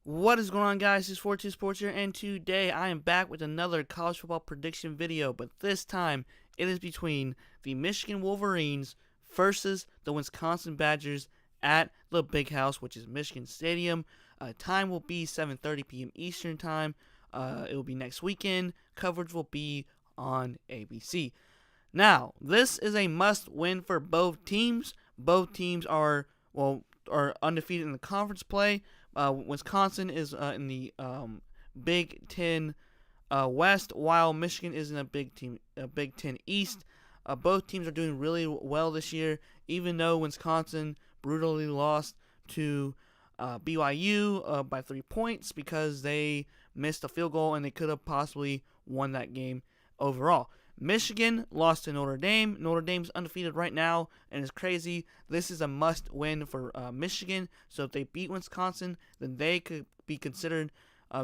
What is going on, guys? It's 42 Sports here, and today I am back with another college football prediction video, but this time it is between the Michigan Wolverines versus the Wisconsin Badgers at the Big House, which is Michigan Stadium. Time will be 7:30 p.m. Eastern Time. It will be next weekend. Coverage will be on ABC. Now, this is a must-win for both teams. Both teams are undefeated in the conference play. Wisconsin is in the Big Ten West, while Michigan is in a Big Ten East. Both teams are doing really well this year, even though Wisconsin brutally lost to BYU by 3 points because they missed a field goal and they could have possibly won that game overall. Michigan lost to Notre Dame. Notre Dame's undefeated right now, and it's crazy. This is a must-win for Michigan. So if they beat Wisconsin, then they could be considered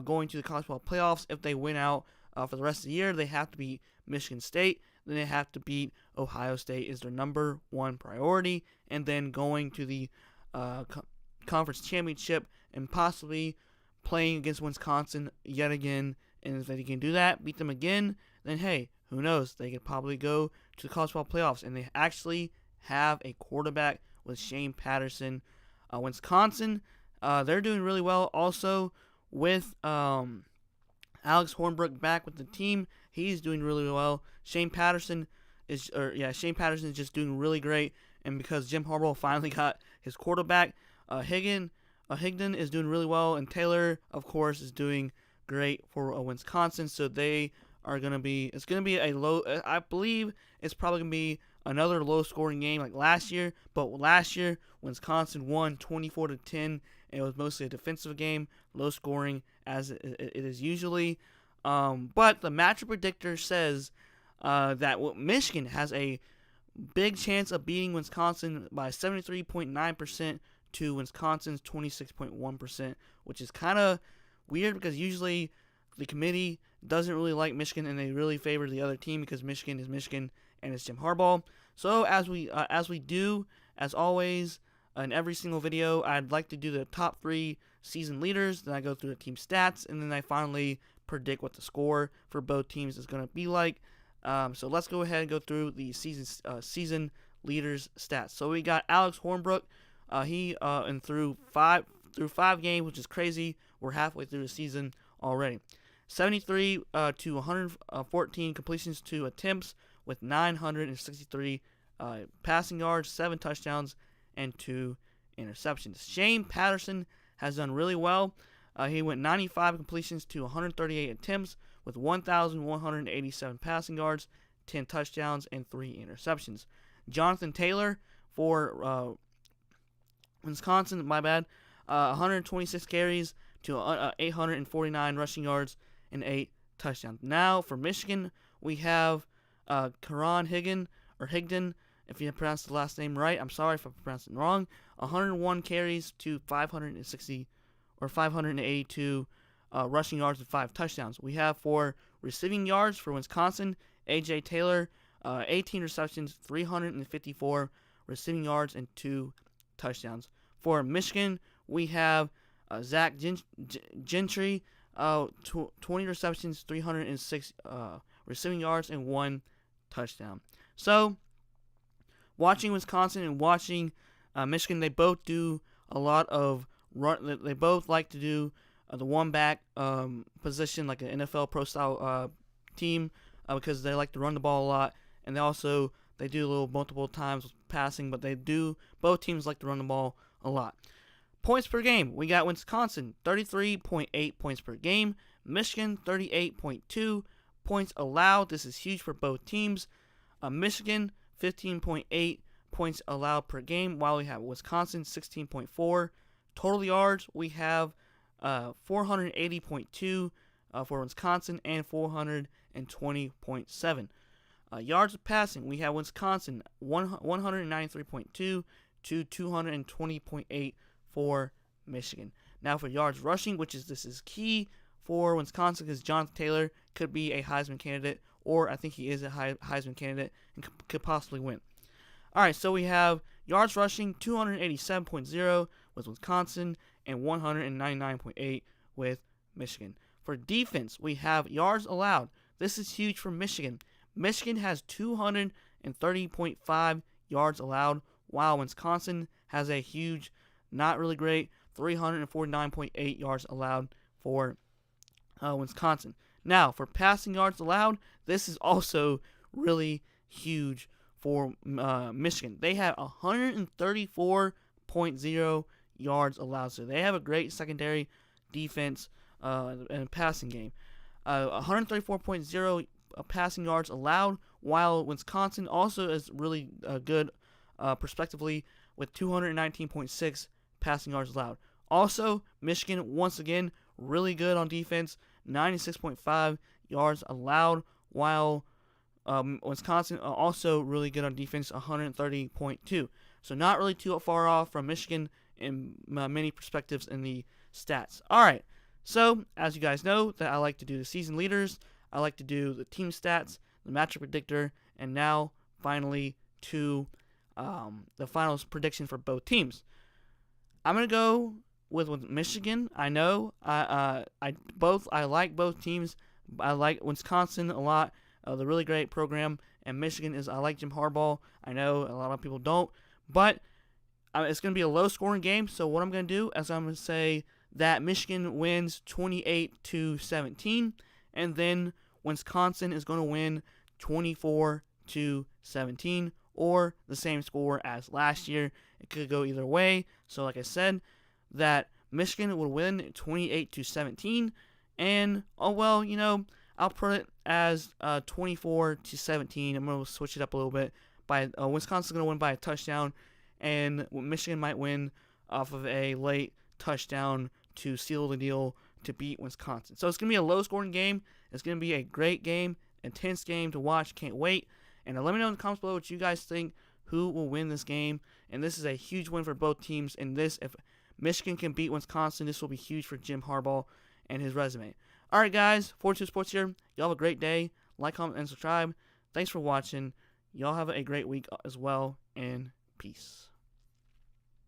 going to the college football playoffs. If they win out for the rest of the year, they have to beat Michigan State. Then they have to beat Ohio State is their number one priority. And then going to the conference championship and possibly playing against Wisconsin yet again. And if they can do that, beat them again, then hey, who knows? They could probably go to the college football playoffs. And they actually have a quarterback with Shane Patterson. Wisconsin, they're doing really well. Also with Alex Hornbrook back with the team, he's doing really well. Shane Patterson is just doing really great. And because Jim Harbaugh finally got his quarterback, Higdon is doing really well, and Taylor, of course, is doing great for Wisconsin. So they are going to be, it's going to be a low, I believe it's probably going to be another low-scoring game like last year. But last year, Wisconsin won 24-10, and it was mostly a defensive game, low-scoring as it is usually. But the matchup predictor says that Michigan has a big chance of beating Wisconsin by 73.9% to Wisconsin's 26.1%, which is kind of weird because usually the committee doesn't really like Michigan and they really favor the other team because Michigan is Michigan and it's Jim Harbaugh. So as we do, as always, in every single video, I'd like to do the top 3 season leaders. Then I go through the team stats, and then I finally predict what the score for both teams is going to be like. So let's go ahead and go through the season leaders stats. So we got Alex Hornbrook. He through five games, which is crazy. We're halfway through the season already. 73 to 114 completions to attempts with 963 passing yards, 7 touchdowns, and 2 interceptions. Shane Patterson has done really well. He went 95 completions to 138 attempts with 1,187 passing yards, 10 touchdowns, and 3 interceptions. Jonathan Taylor for Wisconsin, 126 carries to 849 rushing yards and 8 touchdowns. Now for Michigan, we have Karan Higdon, if you pronounced the last name right. I'm sorry if I pronounced it wrong. 101 carries to 582 rushing yards and 5 touchdowns. We have for receiving yards for Wisconsin, A.J. Taylor, 18 receptions, 354 receiving yards, and 2 touchdowns. For Michigan, we have Zach Gentry, 20 receptions, 306 receiving yards, and 1 touchdown. So, watching Wisconsin and watching Michigan, they both do a lot of run. They both like to do the one-back position, like an NFL pro-style team, because they like to run the ball a lot, and they do a little multiple times with passing, but both teams like to run the ball a lot. Points per game, we got Wisconsin 33.8 points per game, Michigan 38.2 points allowed. This is huge for both teams. Michigan 15.8 points allowed per game, while we have Wisconsin 16.4. Total yards, we have 480.2 for Wisconsin and 420.7. Yards of passing, we have Wisconsin 193.2 to 220.8 for Michigan. Now for yards rushing, this is key for Wisconsin because Jonathan Taylor could be a Heisman candidate, or I think he is a Heisman candidate and could possibly win. All right, so we have yards rushing 287.0 with Wisconsin and 199.8 with Michigan. For defense, we have yards allowed. This is huge for Michigan. Michigan has 230.5 yards allowed, while Wisconsin has a huge, not really great, 349.8 yards allowed for Wisconsin. Now, for passing yards allowed, this is also really huge for Michigan. They have 134.0 yards allowed, so they have a great secondary defense and passing game. 134.0 passing yards allowed, while Wisconsin also is really good prospectively with 219.6 passing yards allowed. Also, Michigan, once again, really good on defense, 96.5 yards allowed, while Wisconsin also really good on defense, 130.2. So not really too far off from Michigan in many perspectives in the stats. All right, so as you guys know, that I like to do the season leaders, I like to do the team stats, the matchup predictor, and now finally to the finals prediction for both teams. I'm gonna go with Michigan. I know I like both teams. I like Wisconsin a lot. The really great program, and Michigan is I like Jim Harbaugh. I know a lot of people don't, but it's going to be a low-scoring game. So what I'm going to do is I'm going to say that Michigan wins 28-17, and then Wisconsin is going to win 24-17, or the same score as last year. It could go either way. So like I said, that Michigan would win 28-17, and I'll put it as 24-17. I'm going to switch it up a little bit. Wisconsin's going to win by a touchdown, and Michigan might win off of a late touchdown to seal the deal to beat Wisconsin. So it's going to be a low-scoring game. It's going to be a great game, intense game to watch. Can't wait. And let me know in the comments below what you guys think, who will win this game. And this is a huge win for both teams. And if Michigan can beat Wisconsin, this will be huge for Jim Harbaugh and his resume. Alright guys, 42 Sports here. Y'all have a great day. Like, comment, and subscribe. Thanks for watching. Y'all have a great week as well, and peace.